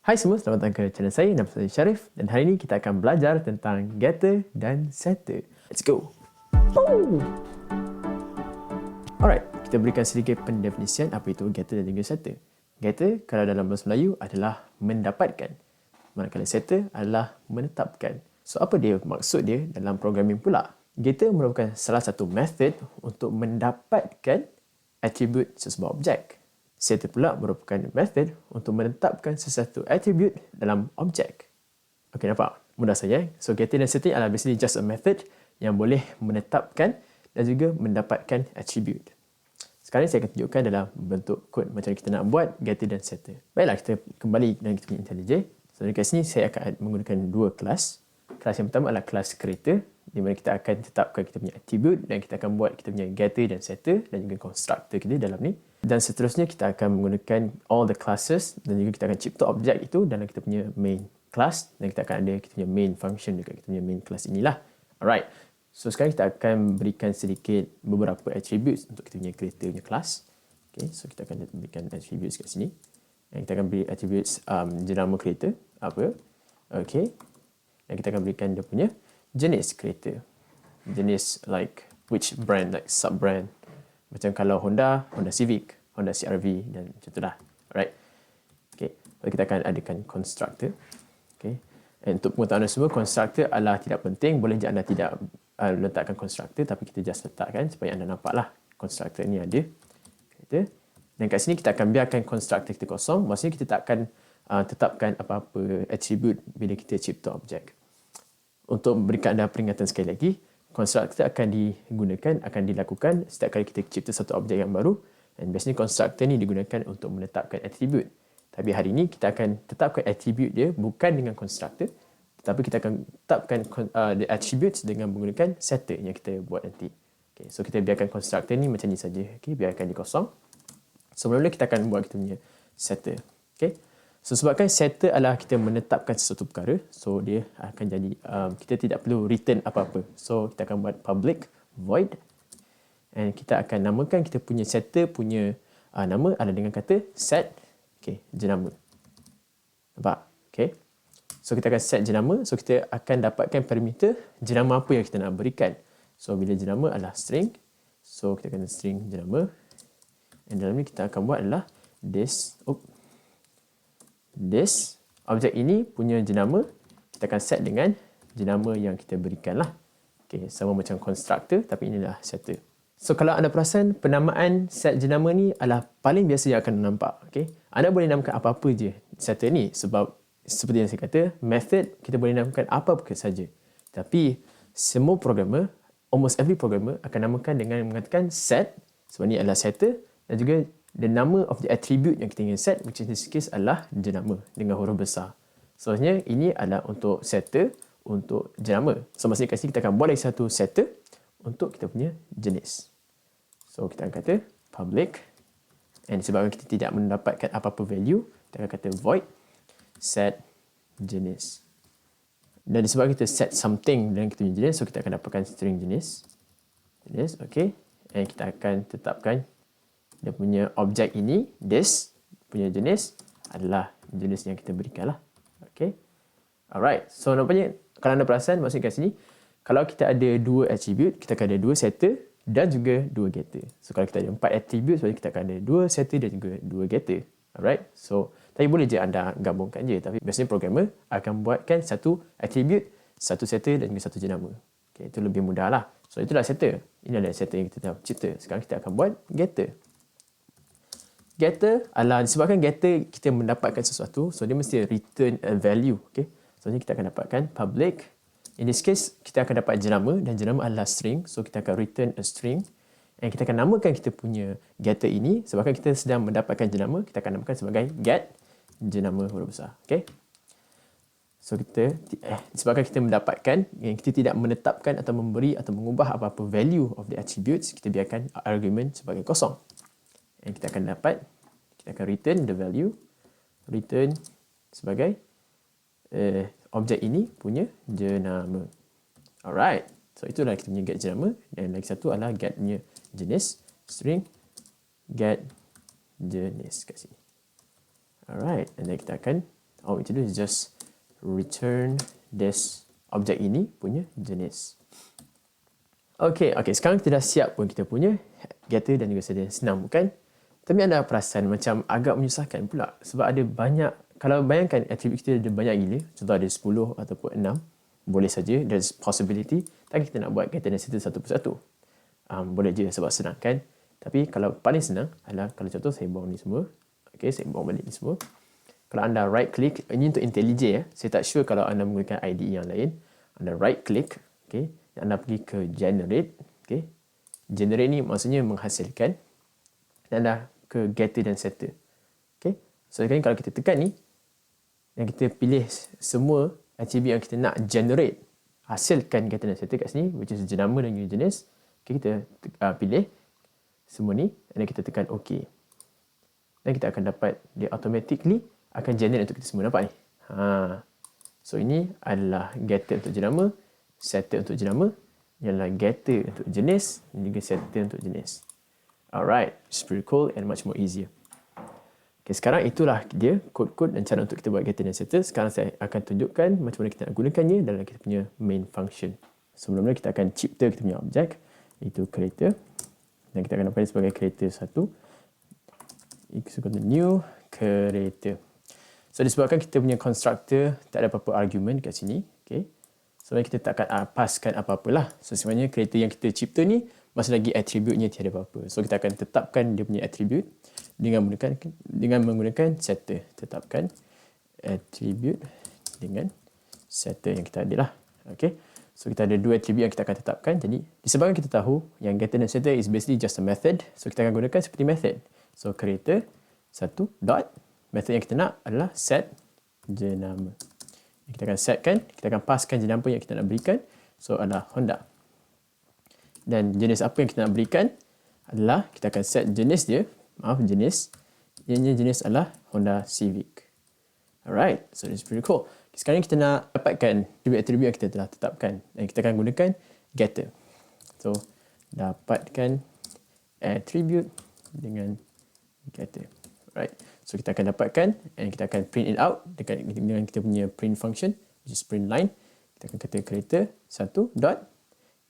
Hai semua, selamat datang ke channel saya. Nama saya Syarif dan hari ini kita akan belajar tentang getter dan setter. Let's go! Woo! Alright, kita berikan sedikit pendefinisian apa itu getter dan juga setter. Getter kalau dalam bahasa Melayu adalah mendapatkan, manakala setter adalah menetapkan. So apa dia maksud dia dalam programming pula? Getter merupakan salah satu method untuk mendapatkan atribut sesebuah objek. Setter pula merupakan method untuk menetapkan sesuatu attribute dalam objek. Okey, nampak? Mudah saja. So, getter dan setter adalah basically just a method yang boleh menetapkan dan juga mendapatkan attribute. Sekarang saya akan tunjukkan dalam bentuk kod macam kita nak buat getter dan setter. Baiklah, kita kembali dengan kita punya IntelliJ. So, dekat sini saya akan menggunakan dua kelas. Kelas yang pertama adalah kelas creator, di mana kita akan tetapkan kita punya attribute dan kita akan buat kita punya getter dan setter dan juga constructor kita dalam ni. Dan seterusnya kita akan menggunakan all the classes dan juga kita akan cipta objek itu dalam kita punya main class dan kita akan ada kita punya main function dekat kita punya main class inilah. Alright. So sekarang kita akan berikan sedikit beberapa attributes untuk kita punya creator punya class. Okay, so kita akan berikan attributes kat sini. Dan kita akan beri attributes jenama creator apa. Okay. Dan kita akan berikan dia punya jenis creator. Jenis like which brand, like sub brand. Macam kalau Honda, Honda Civic, Honda CR-V dan macam tu lah. Alright. Okay. So kita akan adakan constructor. Okay. And untuk pengetahuan anda semua, constructor adalah tidak penting. Boleh je anda tidak letakkan constructor, tapi kita just letakkan supaya anda nampak lah constructor ni ada. Okay. Dan kat sini kita akan biarkan constructor kita kosong. Maksudnya kita tak akan tetapkan apa-apa attribute bila kita cipta objek. Untuk memberikan anda peringatan sekali lagi, constructor akan digunakan, akan dilakukan setiap kali kita cipta satu objek yang baru. Dan biasanya constructor ni digunakan untuk menetapkan attribute. Tapi hari ini kita akan tetapkan attribute dia bukan dengan constructor, tetapi kita akan tetapkan the attributes dengan menggunakan setter yang kita buat nanti. Okay, so kita biarkan constructor ni macam ni saja. Okay, biarkan dia kosong. So mula-mula kita akan buat kita punya setter. Okay. So sebabkan setter adalah kita menetapkan sesuatu perkara, so dia akan jadi kita tidak perlu return apa-apa. So kita akan buat public void and kita akan namakan kita punya setter punya nama adalah dengan kata set, okay, jenama. Nampak? Okay. So kita akan set jenama, so kita akan dapatkan parameter jenama apa yang kita nak berikan. So bila jenama adalah string, so kita akan string jenama, and dalam ni kita akan buat adalah this objek ini punya jenama kita akan set dengan jenama yang kita berikan lah. Okay, sama macam constructor tapi inilah setter. So kalau anda perasan, penamaan set jenama ni adalah paling biasa yang akan nampak. Okay, anda boleh namakan apa-apa je setter ni sebab seperti yang saya kata, method kita boleh namakan apa-apa saja. Tapi semua programmer, almost every programmer akan namakan dengan mengatakan set sebab ni adalah setter dan juga the nama of the attribute yang kita ingin set, which in this case adalah jenama dengan huruf besar. So, sebenarnya ini adalah untuk setter, untuk jenama. So, maksudnya kat sini kita akan buat lagi satu setter untuk kita punya jenis. So, kita akan kata public, and sebabkan kita tidak mendapatkan apa-apa value, kita akan kata void set jenis. Dan disebabkan kita set something dengan kita punya jenis, so kita akan dapatkan string jenis. Jenis, okay. And kita akan tetapkan dia punya objek ini, this punya jenis adalah jenis yang kita berikan lah. Okay. Alright. So nampaknya kalau anda perasan maksudnya kat sini, kalau kita ada dua attribute, kita akan ada dua setter dan juga dua getter. So kalau kita ada 4 attribute, maksudnya kita akan ada dua setter dan juga dua getter. Alright. So tapi boleh je anda gabungkan je. Tapi biasanya programmer akan buatkan satu attribute, satu setter dan juga satu jenama. Okay, itu lebih mudah lah. So itulah setter. Ini adalah setter yang kita dah cipta. Sekarang kita akan buat getter. Getter adalah disebabkan getter kita mendapatkan sesuatu, so dia mesti return a value. Okay? So ni kita akan dapatkan public. In this case, kita akan dapat jenama dan jenama adalah string. So kita akan return a string. And kita akan namakan kita punya getter ini, sebabkan kita sedang mendapatkan jenama, kita akan namakan sebagai get jenama huruf besar. Okay? So kita, disebabkan kita mendapatkan, yang kita tidak menetapkan atau memberi atau mengubah apa-apa value of the attributes, kita biarkan argument sebagai kosong. And kita akan dapat, kita akan return the value, return sebagai objek ini punya jenama. Alright, so itulah kita punya get jenama. Dan lagi satu adalah get punya jenis, string get jenis kat sini. Alright, and then kita akan All we need to do is just return this objek ini punya jenis. Okay, sekarang kita dah siap pun kita punya getter dan juga setter. Senang bukan? Tapi anda perasan macam agak menyusahkan pula sebab ada banyak, kalau bayangkan atribut kita ada banyak gila, contoh ada 10 ataupun 6, boleh saja, there's possibility, tak kita nak buat getter dan setter satu persatu. Boleh je sebab senang kan? Tapi kalau paling senang adalah kalau contoh saya buang ni semua. Okay, saya buang balik ni semua. Kalau anda right click, ini untuk IntelliJ ya. Saya tak sure kalau anda menggunakan IDE yang lain. Anda right click, okay, anda pergi ke generate, okay. Generate ni maksudnya menghasilkan. Dan anda ke getter dan setter. Okay. So sekarang kalau kita tekan ni, dan kita pilih semua atribut yang kita nak generate, hasilkan getter dan setter kat sini, which is jenama dan juga jenis. Okay, kita pilih semua ni dan kita tekan OK. Dan kita akan dapat dia automatically akan generate untuk kita semua. Nampak ni? So ini adalah getter untuk jenama, setter untuk jenama, ini adalah getter untuk jenis dan juga setter untuk jenis. Alright, it's pretty cool and much more easier. Okay, sekarang itulah dia kod-kod dan cara untuk kita buat getter dan setter. Sekarang saya akan tunjukkan macam mana kita nak gunakannya dalam kita punya main function. Sebelumnya kita akan cipta kita punya objek, iaitu creator. Dan kita akan dapat sebagai creator 1. Equal to new creator. So disebabkan kita punya constructor tak ada apa-apa argument kat sini, okay. So kita tak akan paskan apa-apalah. So sebenarnya creator yang kita cipta ni masih lagi atributnya tiada apa-apa. So kita akan tetapkan dia punya attribute dengan menggunakan setter. Tetapkan attribute dengan setter yang kita ada lah. Okay. So kita ada dua attribute yang kita akan tetapkan. Jadi disebabkan kita tahu yang getter dan setter is basically just a method. So kita akan gunakan seperti method. So creator 1 dot, method yang kita nak adalah set jenama. Kita akan setkan, kita akan paskan jenama yang kita nak berikan. So adalah Honda. Dan jenis apa yang kita nak berikan adalah kita akan set jenis dia. Jenis. Yang jenis adalah Honda Civic. Alright, so this is pretty cool. Sekarang kita nak dapatkan atribut yang kita telah tetapkan. Dan kita akan gunakan getter. So, dapatkan attribute dengan getter. Alright, so kita akan dapatkan dan kita akan print it out dengan kita punya print function, which is print line. Kita akan kata creator 1 dot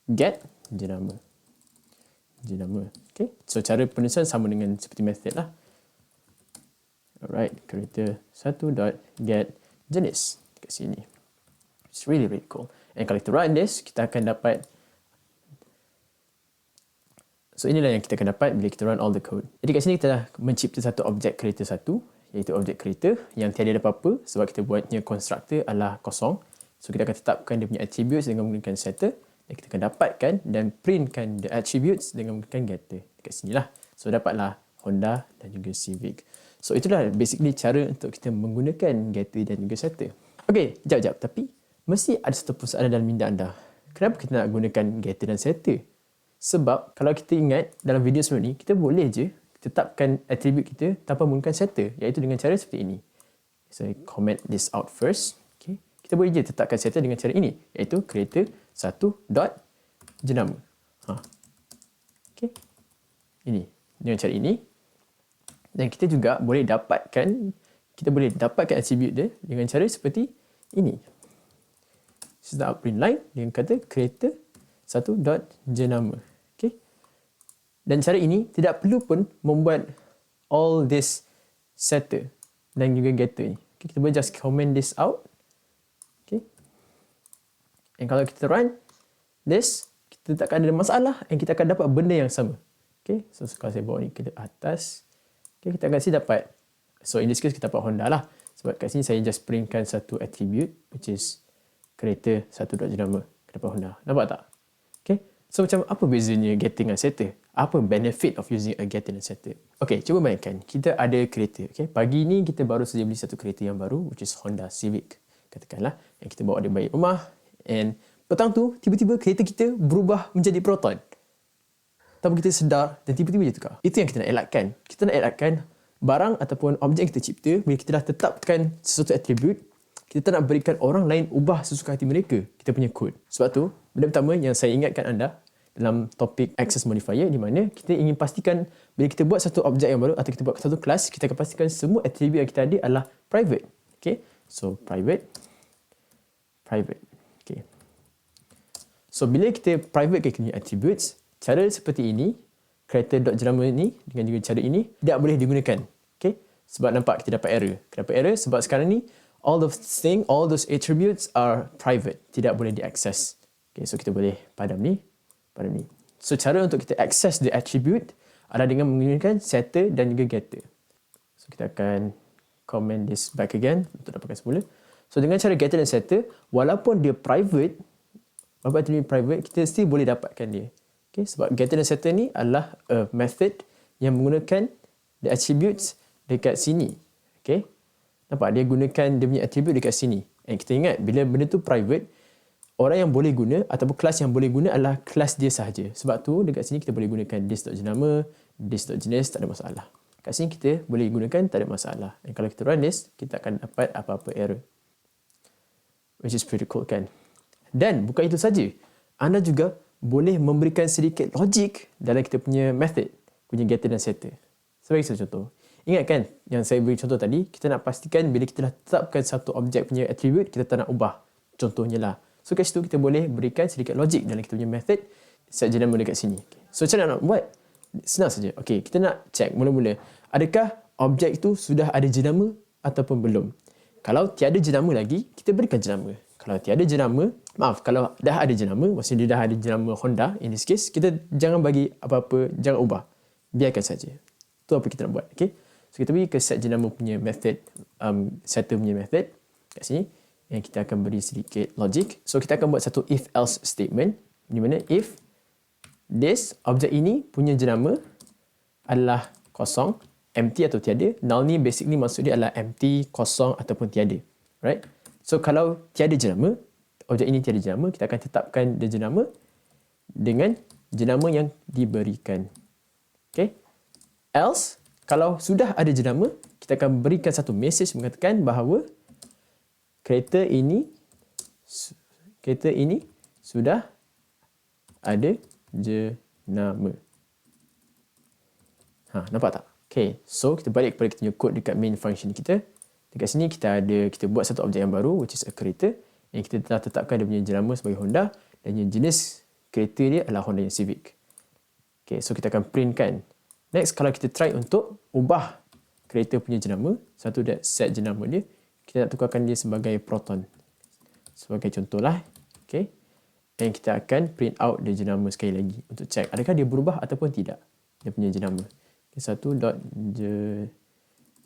get jenama. Okay, so cara penulisan sama dengan seperti method lah. Alright, creator 1 dot get jenis kat sini. It's really cool. And kalau kita run this, kita akan dapat. So inilah yang kita akan dapat bila kita run all the code. Jadi kat sini kita dah mencipta satu objek creator 1, iaitu objek creator yang tiada apa-apa sebab kita buatnya constructor adalah kosong. So kita akan tetapkan dia punya attributes dengan menggunakan setter. Dan kita akan dapatkan dan printkan the attributes dengan menggunakan getter. Dekat sini lah. So dapatlah Honda dan juga Civic. So itulah basically cara untuk kita menggunakan getter dan juga setter. Okay, jap. Tapi mesti ada satu persoalan dalam minda anda. Kenapa kita nak gunakan getter dan setter? Sebab kalau kita ingat dalam video sebelum ni, kita boleh je tetapkan attribute kita tanpa menggunakan setter. Iaitu dengan cara seperti ini. So I comment this out first. Okay. Kita boleh je tetapkan setter dengan cara ini. Iaitu creator 1 dot jenama. Okay. Ini. Dengan cara ini. Dan kita juga boleh dapatkan attribute dia dengan cara seperti ini. This is the outprint line dengan kata creator 1 dot jenama. Okay. Dan cara ini tidak perlu pun membuat all this setter dan juga getter ni. Okay, kita boleh just comment this out. Okay. Dan kalau kita run this, kita tak akan ada masalah dan kita akan dapat benda yang sama. Okay. So kalau saya bawa ni ke atas, okay, kita akan dapat. So in this case kita dapat Honda lah. Sebab kat sini saya just printkan satu attribute which is creator 1 dot jenama. Kita dapat Honda. Nampak tak? Okay. So macam apa bezanya getter dengan setter? Apa benefit of using a getter dan setter? Okay, cuba bayangkan. Kita ada kereta. Okay. Pagi ni kita baru saja beli satu kereta yang baru which is Honda Civic. Katakanlah. Yang kita bawa dia balik rumah. And petang tu, tiba-tiba kereta kita berubah menjadi Proton. Tanpa kita sedar dan tiba-tiba dia tukar. Itu yang kita nak elakkan. Kita nak elakkan barang ataupun objek yang kita cipta, bila kita dah tetapkan sesuatu attribute, kita tak nak berikan orang lain ubah sesuka hati mereka kita punya kod. Sebab tu, benda pertama yang saya ingatkan anda dalam topik access modifier, di mana kita ingin pastikan bila kita buat satu objek yang baru atau kita buat satu kelas, kita akan pastikan semua attribute yang kita ada adalah private. Okay? So private. Okay. So bila kita private ke punya attributes, cara seperti ini, character.jenama ni dengan juga cara ini tidak boleh digunakan. Okay? Sebab nampak kita dapat error. Kenapa error? Sebab sekarang ni all those attributes are private, tidak boleh diakses. Okay, so kita boleh padam ni. So cara untuk kita access the attribute adalah dengan menggunakan setter dan juga getter. So kita akan comment this back again untuk dapatkan semula. So dengan cara getter dan setter, walaupun dia private, kita still boleh dapatkan dia. Okay, sebab getter dan setter ni adalah a method yang menggunakan the attributes dekat sini. Okay, nampak dia gunakan dia punya attribute dekat sini. And kita ingat bila benda tu private, orang yang boleh guna ataupun kelas yang boleh guna adalah kelas dia sahaja. Sebab tu dekat sini kita boleh gunakan this.jenama, this.jenis, tak ada masalah. Kat sini kita boleh gunakan, tak ada masalah. Dan kalau kita run this, kita akan dapat apa-apa error. Which is pretty cool kan. Dan bukan itu saja, anda juga boleh memberikan sedikit logik dalam kita punya method, punya getter dan setter. Sebagai satu contoh. Ingat kan yang saya beri contoh tadi, kita nak pastikan bila kita dah tetapkan satu objek punya attribute, kita tak nak ubah. Contohnya lah. So kat situ kita boleh berikan sedikit logik dalam kita punya method set jenama dekat sini. So macam mana nak buat? Senang saja. Okay, kita nak check mula-mula. Adakah objek itu sudah ada jenama ataupun belum? Kalau tiada jenama lagi, kita berikan jenama. Kalau tiada jenama, kalau dah ada jenama, maksudnya dia dah ada jenama Honda, in this case, kita jangan bagi apa-apa, jangan ubah. Biarkan saja. Itu apa kita nak buat. Okay? So kita pergi ke set jenama punya method, setter punya method kat sini. Yang kita akan beri sedikit logic. So kita akan buat satu if-else statement. Di mana if this objek ini punya jenama adalah kosong, empty atau tiada. Null ni basically maksud dia adalah empty, kosong ataupun tiada. Right? So kalau tiada jenama, objek ini tiada jenama, kita akan tetapkan dia jenama dengan jenama yang diberikan. Okay? Else, kalau sudah ada jenama, kita akan berikan satu message mengatakan bahawa kereta ini sudah ada jenama. Nampak tak? Okay, so kita balik kepada kita punya code dekat main function kita. Dekat sini kita buat satu objek yang baru, which is a kereta. Yang kita telah tetapkan dia punya jenama sebagai Honda dan yang jenis kereta dia adalah Honda yang Civic. Okay, so kita akan print kan. Next, kalau kita try untuk ubah kereta punya jenama, satu set jenama dia, kita nak tukarkan dia sebagai proton. Sebagai contohlah. Okay. Dan kita akan print out dia jenama sekali lagi untuk check adakah dia berubah ataupun tidak. Dia punya jenama. Okay,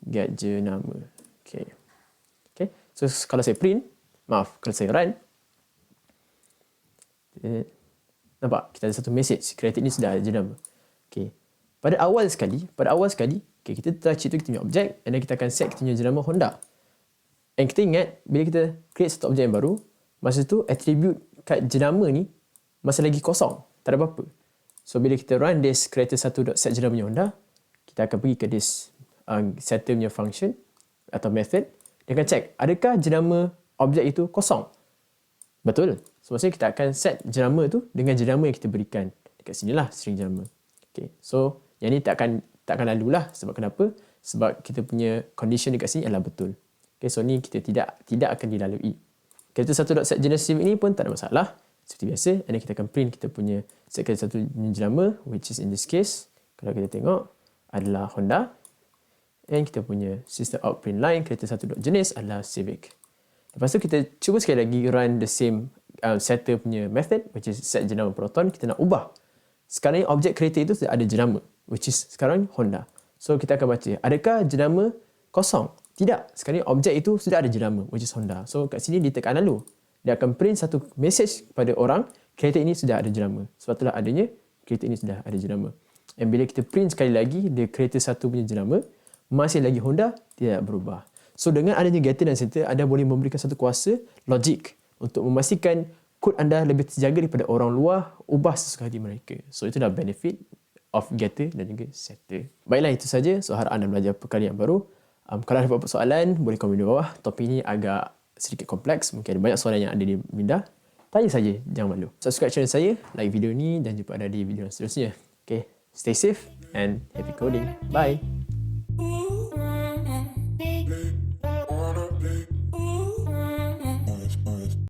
get jenama. Okay. Okay. So kalau saya print, kalau saya run, nampak kita ada satu message, kereta ini sudah ada jenama. Okay. Pada awal sekali, okay, kita telah cipta kita punya objek dan kita akan set kita punya jenama Honda. Dan kita ingat, bila kita create satu objek yang baru, masa tu attribute kat jenama ni masih lagi kosong. Tak ada apa-apa. So, bila kita run this creator1.setJenama Honda, kita akan pergi ke this setter punya function atau method. Dia akan check, adakah jenama objek itu kosong? Betul. So, maksudnya kita akan set jenama tu dengan jenama yang kita berikan. Dekat sinilah string jenama. Okay. So, yang ni takkan lalulah. Sebab kenapa? Sebab kita punya condition dekat sini adalah betul. Okay, so ni kita tidak akan dilalui. Kereta satu.setJenis ini pun tak ada masalah. Seperti biasa, and kita akan print kita punya set kereta satu jenama, which is in this case, kalau kita tengok, adalah Honda. And kita punya system out print line, kereta satu.jenis adalah Civic. Lepas tu kita cuba sekali lagi run the same setter punya method, which is set jenama proton. Kita nak ubah. Sekarang ni objek kereta itu sudah ada jenama, which is sekarang Honda. So kita akan baca, adakah jenama kosong? Tidak. Sekarang ni objek itu sudah ada jenama, which is Honda. So kat sini dia tekan lalu. Dia akan print satu message kepada orang, kereta ini sudah ada jenama. Sebab itulah adanya, kereta ini sudah ada jenama. Dan bila kita print sekali lagi, dia kereta satu punya jenama, masih lagi Honda, tidak berubah. So dengan adanya getter dan setter, anda boleh memberikan satu kuasa logik untuk memastikan kod anda lebih terjaga daripada orang luar, ubah sesuka hati mereka. So itulah benefit of getter dan juga setter. Baiklah, itu saja. So harap anda belajar perkara yang baru. Kalau ada apa-apa soalan, boleh komen di bawah. Topik ini agak sedikit kompleks. Mungkin ada banyak soalan yang ada di minda. Tanya saja, jangan malu. Subscribe channel saya, like video ni dan jumpa anda di video seterusnya. Okay, stay safe and happy coding. Bye!